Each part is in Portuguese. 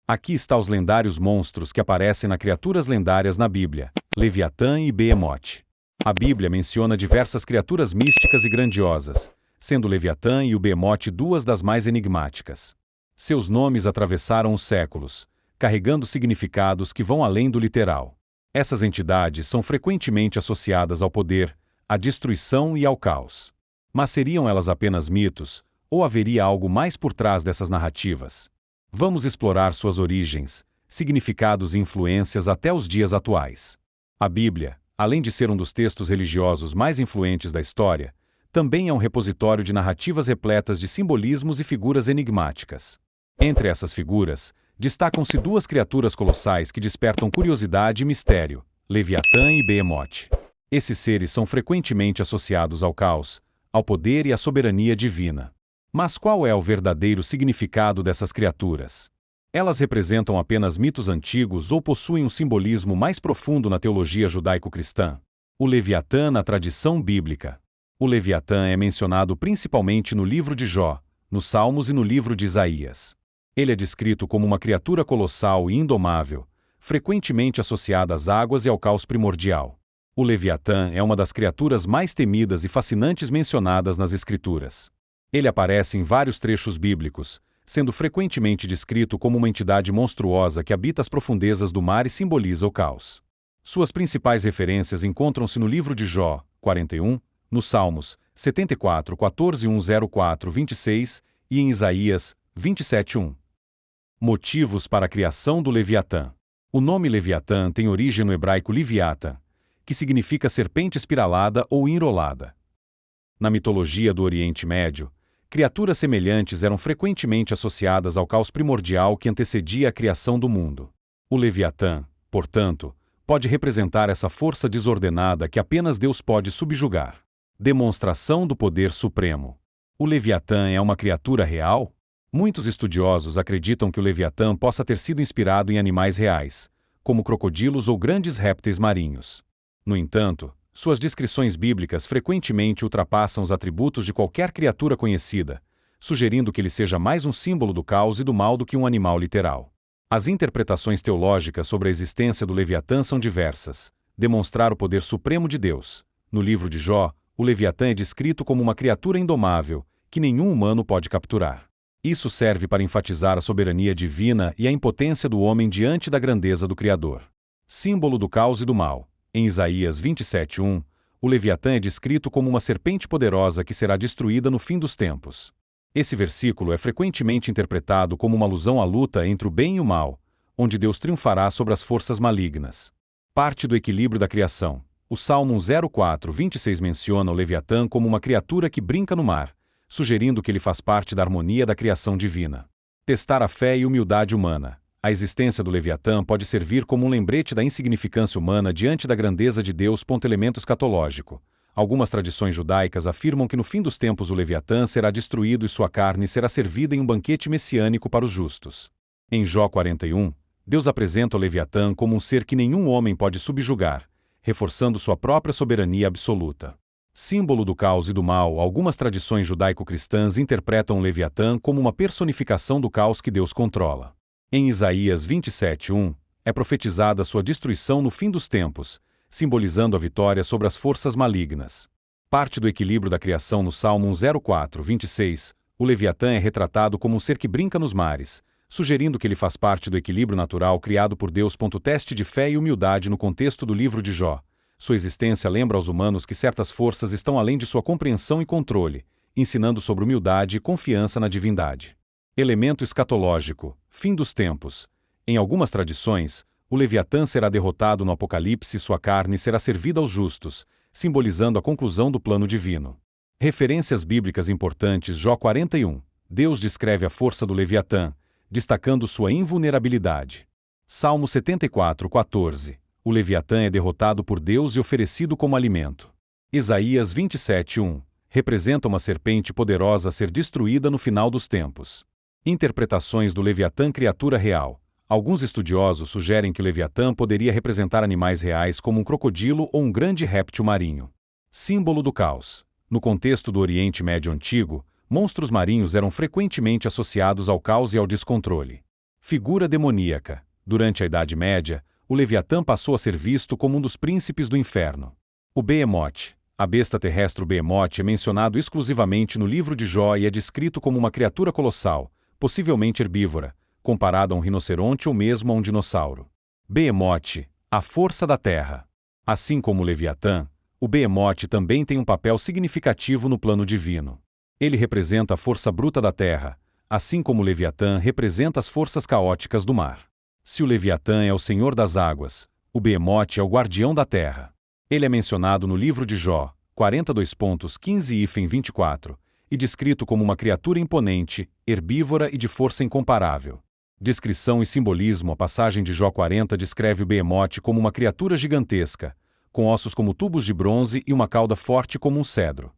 Aqui está os lendários monstros que aparecem nas criaturas lendárias na Bíblia: Leviatã e Behemoth. A Bíblia menciona diversas criaturas místicas e grandiosas, sendo Leviatã e o Behemoth duas das mais enigmáticas. Seus nomes atravessaram os séculos, carregando significados que vão além do literal. Essas entidades são frequentemente associadas ao poder, à destruição e ao caos. Mas seriam elas apenas mitos, ou haveria algo mais por trás dessas narrativas? Vamos explorar suas origens, significados e influências até os dias atuais. A Bíblia, além de ser um dos textos religiosos mais influentes da história, também é um repositório de narrativas repletas de simbolismos e figuras enigmáticas. Entre essas figuras, destacam-se duas criaturas colossais que despertam curiosidade e mistério: Leviatã e Behemoth. Esses seres são frequentemente associados ao caos, ao poder e à soberania divina. Mas qual é o verdadeiro significado dessas criaturas? Elas representam apenas mitos antigos ou possuem um simbolismo mais profundo na teologia judaico-cristã? O Leviatã na tradição bíblica. O Leviatã é mencionado principalmente no livro de Jó, nos Salmos e no livro de Isaías. Ele é descrito como uma criatura colossal e indomável, frequentemente associada às águas e ao caos primordial. O Leviatã é uma das criaturas mais temidas e fascinantes mencionadas nas Escrituras. Ele aparece em vários trechos bíblicos, sendo frequentemente descrito como uma entidade monstruosa que habita as profundezas do mar e simboliza o caos. Suas principais referências encontram-se no livro de Jó, 41, nos Salmos, 74, 14, 104, 26 e em Isaías, 27, 1. Motivos para a criação do Leviatã. O nome Leviatã tem origem no hebraico Liviata, que significa serpente espiralada ou enrolada. Na mitologia do Oriente Médio, criaturas semelhantes eram frequentemente associadas ao caos primordial que antecedia a criação do mundo. O Leviatã, portanto, pode representar essa força desordenada que apenas Deus pode subjugar. Demonstração do poder supremo. O Leviatã é uma criatura real? Muitos estudiosos acreditam que o Leviatã possa ter sido inspirado em animais reais, como crocodilos ou grandes répteis marinhos. No entanto, suas descrições bíblicas frequentemente ultrapassam os atributos de qualquer criatura conhecida, sugerindo que ele seja mais um símbolo do caos e do mal do que um animal literal. As interpretações teológicas sobre a existência do Leviatã são diversas. Demonstrar o poder supremo de Deus. No livro de Jó, o Leviatã é descrito como uma criatura indomável, que nenhum humano pode capturar. Isso serve para enfatizar a soberania divina e a impotência do homem diante da grandeza do Criador. Símbolo do caos e do mal. Em Isaías 27, 1, o Leviatã é descrito como uma serpente poderosa que será destruída no fim dos tempos. Esse versículo é frequentemente interpretado como uma alusão à luta entre o bem e o mal, onde Deus triunfará sobre as forças malignas. Parte do equilíbrio da criação. O Salmo 04, 26 menciona o Leviatã como uma criatura que brinca no mar, sugerindo que ele faz parte da harmonia da criação divina. Testar a fé e humildade humana. A existência do Leviatã pode servir como um lembrete da insignificância humana diante da grandeza de Deus. Elemento escatológico. Algumas tradições judaicas afirmam que no fim dos tempos o Leviatã será destruído e sua carne será servida em um banquete messiânico para os justos. Em Jó 41, Deus apresenta o Leviatã como um ser que nenhum homem pode subjugar, reforçando sua própria soberania absoluta. Símbolo do caos e do mal, algumas tradições judaico-cristãs interpretam o Leviatã como uma personificação do caos que Deus controla. Em Isaías 27, 1, é profetizada sua destruição no fim dos tempos, simbolizando a vitória sobre as forças malignas. Parte do equilíbrio da criação no Salmo 04, 26, o Leviatã é retratado como um ser que brinca nos mares, sugerindo que ele faz parte do equilíbrio natural criado por Deus. Teste de fé e humildade no contexto do livro de Jó. Sua existência lembra aos humanos que certas forças estão além de sua compreensão e controle, ensinando sobre humildade e confiança na divindade. Elemento escatológico. Fim dos tempos. Em algumas tradições, o Leviatã será derrotado no Apocalipse e sua carne será servida aos justos, simbolizando a conclusão do plano divino. Referências bíblicas importantes. Jó 41. Deus descreve a força do Leviatã, destacando sua invulnerabilidade. Salmo 74, 14. O Leviatã é derrotado por Deus e oferecido como alimento. Isaías 27, 1. Representa uma serpente poderosa a ser destruída no final dos tempos. Interpretações do Leviatã criatura real. Alguns estudiosos sugerem que o Leviatã poderia representar animais reais como um crocodilo ou um grande réptil marinho. Símbolo do caos. No contexto do Oriente Médio Antigo, monstros marinhos eram frequentemente associados ao caos e ao descontrole. Figura demoníaca. Durante a Idade Média, o Leviatã passou a ser visto como um dos príncipes do inferno. O Behemoth, a besta terrestre Behemoth, é mencionado exclusivamente no livro de Jó e é descrito como uma criatura colossal, possivelmente herbívora, comparada a um rinoceronte ou mesmo a um dinossauro. Behemoth, a força da terra. Assim como o Leviatã, o Behemoth também tem um papel significativo no plano divino. Ele representa a força bruta da terra, assim como o Leviatã representa as forças caóticas do mar. Se o Leviatã é o senhor das águas, o Behemoth é o guardião da terra. Ele é mencionado no livro de Jó, 42.15-24, e descrito como uma criatura imponente, herbívora e de força incomparável. Descrição e simbolismo. A passagem de Jó 40 descreve o Behemoth como uma criatura gigantesca, com ossos como tubos de bronze e uma cauda forte como um cedro.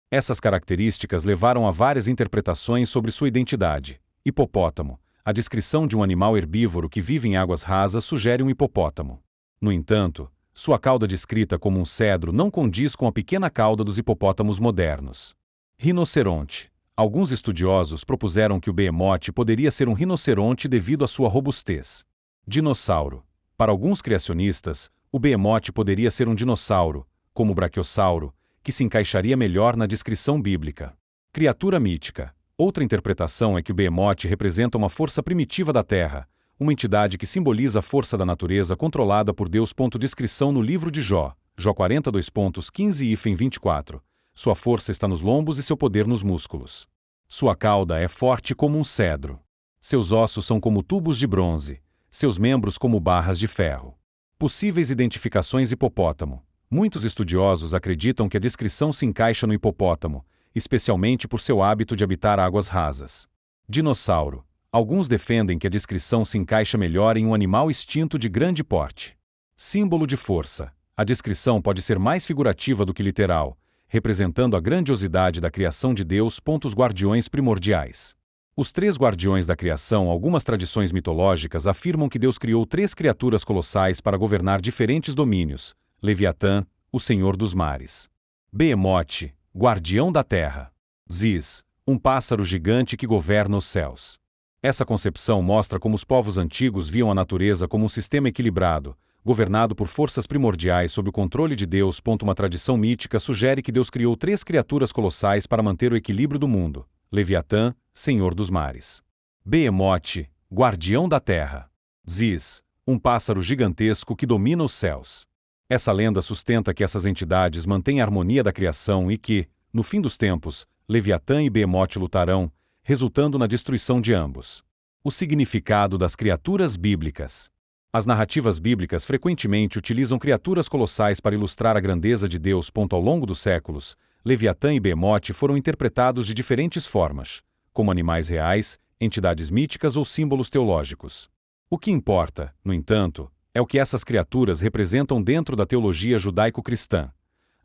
Essas características levaram a várias interpretações sobre sua identidade. Hipopótamo. A descrição de um animal herbívoro que vive em águas rasas sugere um hipopótamo. No entanto, sua cauda descrita como um cedro não condiz com a pequena cauda dos hipopótamos modernos. Rinoceronte. Alguns estudiosos propuseram que o Behemoth poderia ser um rinoceronte devido à sua robustez. Dinossauro. Para alguns criacionistas, o Behemoth poderia ser um dinossauro, como o Brachiosauro, que se encaixaria melhor na descrição bíblica. Criatura mítica. Outra interpretação é que o Behemoth representa uma força primitiva da Terra, uma entidade que simboliza a força da natureza controlada por Deus. Descrição no livro de Jó, Jó 42.15-24. Sua força está nos lombos e seu poder nos músculos. Sua cauda é forte como um cedro. Seus ossos são como tubos de bronze, seus membros como barras de ferro. Possíveis identificações. Hipopótamo. Muitos estudiosos acreditam que a descrição se encaixa no hipopótamo, especialmente por seu hábito de habitar águas rasas. Dinossauro. Alguns defendem que a descrição se encaixa melhor em um animal extinto de grande porte. Símbolo de força. A descrição pode ser mais figurativa do que literal, representando a grandiosidade da criação de Deus. Os guardiões primordiais. Os três guardiões da criação. Algumas tradições mitológicas afirmam que Deus criou três criaturas colossais para governar diferentes domínios. Leviatã, o senhor dos mares. Behemoth, guardião da terra. Ziz, um pássaro gigante que governa os céus. Essa concepção mostra como os povos antigos viam a natureza como um sistema equilibrado, governado por forças primordiais sob o controle de Deus. Uma tradição mítica sugere que Deus criou três criaturas colossais para manter o equilíbrio do mundo. Leviatã, senhor dos mares. Behemoth, guardião da terra. Ziz, um pássaro gigantesco que domina os céus. Essa lenda sustenta que essas entidades mantêm a harmonia da criação e que, no fim dos tempos, Leviatã e Behemoth lutarão, resultando na destruição de ambos. O significado das criaturas bíblicas. As narrativas bíblicas frequentemente utilizam criaturas colossais para ilustrar a grandeza de Deus. Ao longo dos séculos, Leviatã e Behemoth foram interpretados de diferentes formas, como animais reais, entidades míticas ou símbolos teológicos. O que importa, no entanto, é o que essas criaturas representam dentro da teologia judaico-cristã.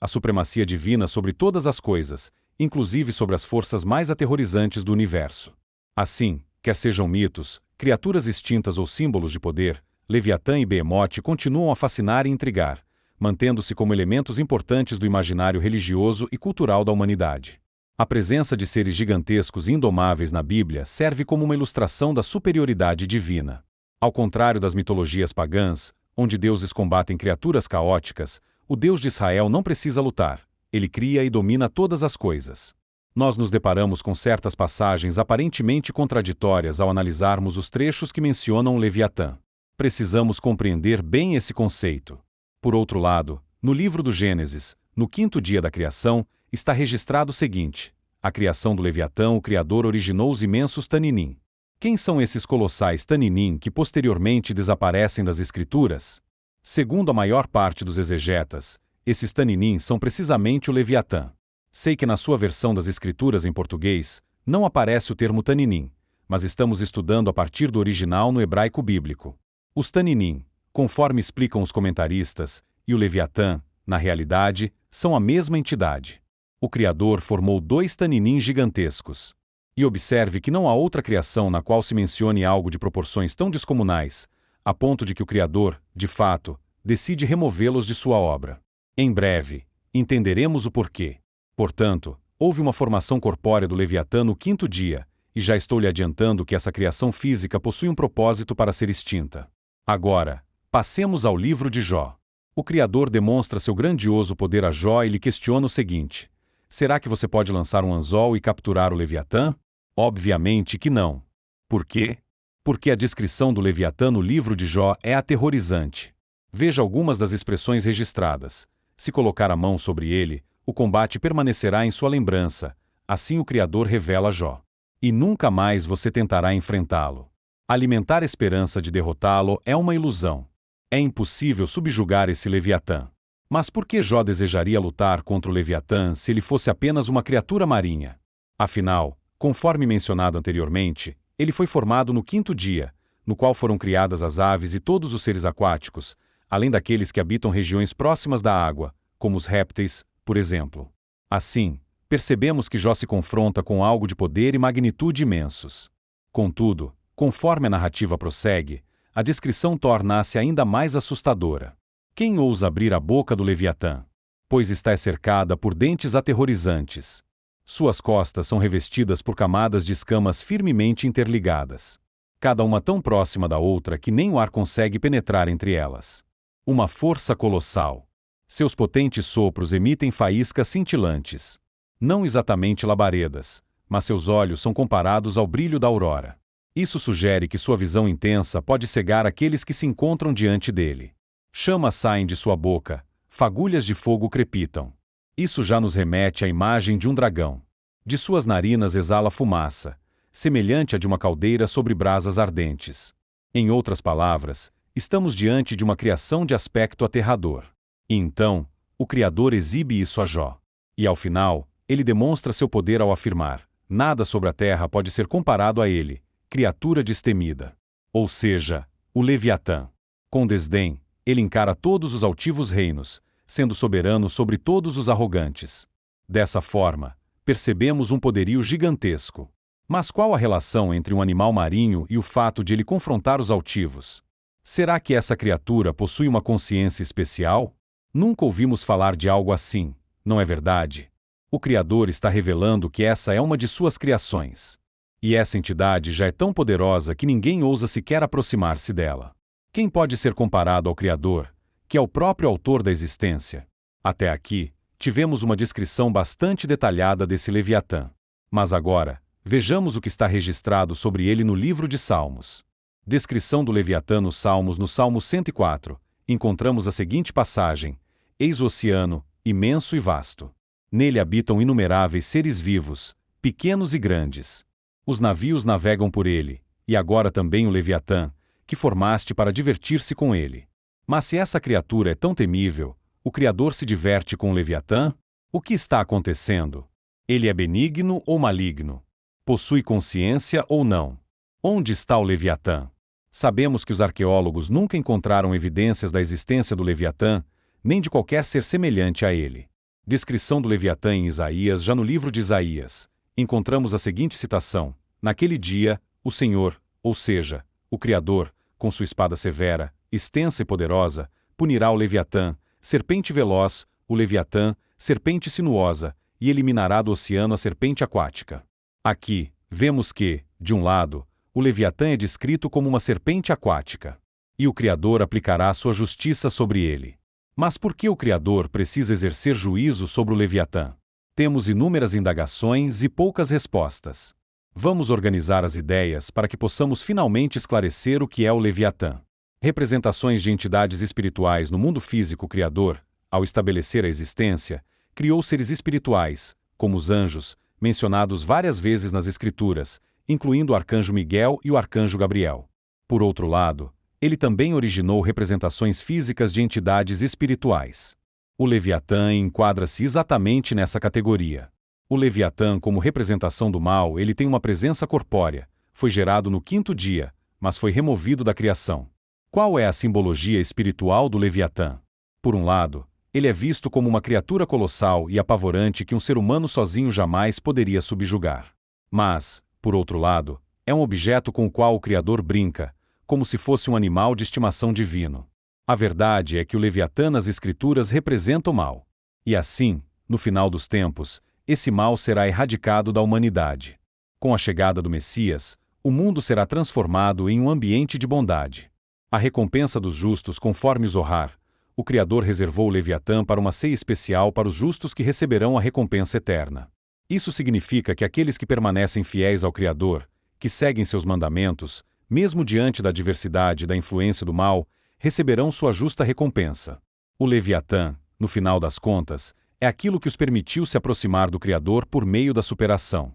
A supremacia divina sobre todas as coisas, inclusive sobre as forças mais aterrorizantes do universo. Assim, quer sejam mitos, criaturas extintas ou símbolos de poder, Leviatã e Behemoth continuam a fascinar e intrigar, mantendo-se como elementos importantes do imaginário religioso e cultural da humanidade. A presença de seres gigantescos e indomáveis na Bíblia serve como uma ilustração da superioridade divina. Ao contrário das mitologias pagãs, onde deuses combatem criaturas caóticas, o Deus de Israel não precisa lutar, ele cria e domina todas as coisas. Nós nos deparamos com certas passagens aparentemente contraditórias ao analisarmos os trechos que mencionam o Leviatã. Precisamos compreender bem esse conceito. Por outro lado, no livro do Gênesis, no quinto dia da criação, está registrado o seguinte: a criação do Leviatã, o Criador originou os imensos Taninim. Quem são esses colossais Taninim que posteriormente desaparecem das Escrituras? Segundo a maior parte dos exegetas, esses Taninim são precisamente o Leviatã. Sei que na sua versão das Escrituras em português, não aparece o termo Taninim, mas estamos estudando a partir do original no hebraico bíblico. Os Taninim, conforme explicam os comentaristas, e o Leviatã, na realidade, são a mesma entidade. O Criador formou dois Taninim gigantescos. E observe que não há outra criação na qual se mencione algo de proporções tão descomunais, a ponto de que o Criador, de fato, decide removê-los de sua obra. Em breve, entenderemos o porquê. Portanto, houve uma formação corpórea do Leviatã no quinto dia, e já estou lhe adiantando que essa criação física possui um propósito para ser extinta. Agora, passemos ao livro de Jó. O Criador demonstra seu grandioso poder a Jó e lhe questiona o seguinte: será que você pode lançar um anzol e capturar o Leviatã? Obviamente que não. Por quê? Porque a descrição do Leviatã no livro de Jó é aterrorizante. Veja algumas das expressões registradas. Se colocar a mão sobre ele, o combate permanecerá em sua lembrança. Assim o Criador revela a Jó. E nunca mais você tentará enfrentá-lo. Alimentar esperança de derrotá-lo é uma ilusão. É impossível subjugar esse Leviatã. Mas por que Jó desejaria lutar contra o Leviatã se ele fosse apenas uma criatura marinha? Afinal, conforme mencionado anteriormente, ele foi formado no 5º dia, no qual foram criadas as aves e todos os seres aquáticos, além daqueles que habitam regiões próximas da água, como os répteis, por exemplo. Assim, percebemos que Jó se confronta com algo de poder e magnitude imensos. Contudo, conforme a narrativa prossegue, a descrição torna-se ainda mais assustadora. Quem ousa abrir a boca do Leviatã? Pois está cercada por dentes aterrorizantes. Suas costas são revestidas por camadas de escamas firmemente interligadas. Cada uma tão próxima da outra que nem o ar consegue penetrar entre elas. Uma força colossal. Seus potentes sopros emitem faíscas cintilantes. Não exatamente labaredas, mas seus olhos são comparados ao brilho da aurora. Isso sugere que sua visão intensa pode cegar aqueles que se encontram diante dele. Chamas saem de sua boca, fagulhas de fogo crepitam. Isso já nos remete à imagem de um dragão. De suas narinas exala fumaça, semelhante à de uma caldeira sobre brasas ardentes. Em outras palavras, estamos diante de uma criação de aspecto aterrador. E então, o Criador exibe isso a Jó. E ao final, ele demonstra seu poder ao afirmar: nada sobre a terra pode ser comparado a ele, criatura destemida. Ou seja, o Leviatã. Com desdém, ele encara todos os altivos reinos, sendo soberano sobre todos os arrogantes. Dessa forma, percebemos um poderio gigantesco. Mas qual a relação entre um animal marinho e o fato de ele confrontar os altivos? Será que essa criatura possui uma consciência especial? Nunca ouvimos falar de algo assim, não é verdade? O Criador está revelando que essa é uma de suas criações. E essa entidade já é tão poderosa que ninguém ousa sequer aproximar-se dela. Quem pode ser comparado ao Criador, que é o próprio autor da existência? Até aqui, tivemos uma descrição bastante detalhada desse Leviatã. Mas agora, vejamos o que está registrado sobre ele no livro de Salmos. Descrição do Leviatã nos Salmos. No Salmo 104, encontramos a seguinte passagem: eis o oceano, imenso e vasto. Nele habitam inumeráveis seres vivos, pequenos e grandes. Os navios navegam por ele, e agora também o Leviatã, que formaste para divertir-se com ele. Mas se essa criatura é tão temível, o Criador se diverte com o Leviatã? O que está acontecendo? Ele é benigno ou maligno? Possui consciência ou não? Onde está o Leviatã? Sabemos que os arqueólogos nunca encontraram evidências da existência do Leviatã, nem de qualquer ser semelhante a ele. Descrição do Leviatã em Isaías. Já no livro de Isaías, encontramos a seguinte citação: naquele dia, o Senhor, ou seja, o Criador, com sua espada severa, extensa e poderosa, punirá o Leviatã, serpente veloz, o Leviatã, serpente sinuosa, e eliminará do oceano a serpente aquática. Aqui, vemos que, de um lado, o Leviatã é descrito como uma serpente aquática. E o Criador aplicará sua justiça sobre ele. Mas por que o Criador precisa exercer juízo sobre o Leviatã? Temos inúmeras indagações e poucas respostas. Vamos organizar as ideias para que possamos finalmente esclarecer o que é o Leviatã. Representações de entidades espirituais no mundo físico. O Criador, ao estabelecer a existência, criou seres espirituais, como os anjos, mencionados várias vezes nas Escrituras, incluindo o arcanjo Miguel e o arcanjo Gabriel. Por outro lado, ele também originou representações físicas de entidades espirituais. O Leviatã enquadra-se exatamente nessa categoria. O Leviatã, como representação do mal, ele tem uma presença corpórea, foi gerado no 5º dia, mas foi removido da criação. Qual é a simbologia espiritual do Leviatã? Por um lado, ele é visto como uma criatura colossal e apavorante que um ser humano sozinho jamais poderia subjugar. Mas, por outro lado, é um objeto com o qual o Criador brinca, como se fosse um animal de estimação divino. A verdade é que o Leviatã nas Escrituras representa o mal. E assim, no final dos tempos, esse mal será erradicado da humanidade. Com a chegada do Messias, o mundo será transformado em um ambiente de bondade. A recompensa dos justos conforme o Zohar, o Criador reservou o Leviatã para uma ceia especial para os justos que receberão a recompensa eterna. Isso significa que aqueles que permanecem fiéis ao Criador, que seguem seus mandamentos, mesmo diante da adversidade e da influência do mal, receberão sua justa recompensa. O Leviatã, no final das contas, é aquilo que os permitiu se aproximar do Criador por meio da superação.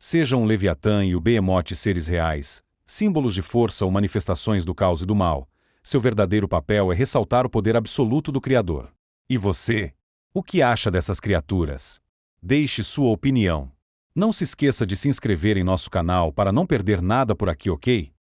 Sejam o Leviatã e o Behemoth seres reais, símbolos de força ou manifestações do caos e do mal, seu verdadeiro papel é ressaltar o poder absoluto do Criador. E você? O que acha dessas criaturas? Deixe sua opinião. Não se esqueça de se inscrever em nosso canal para não perder nada por aqui, ok?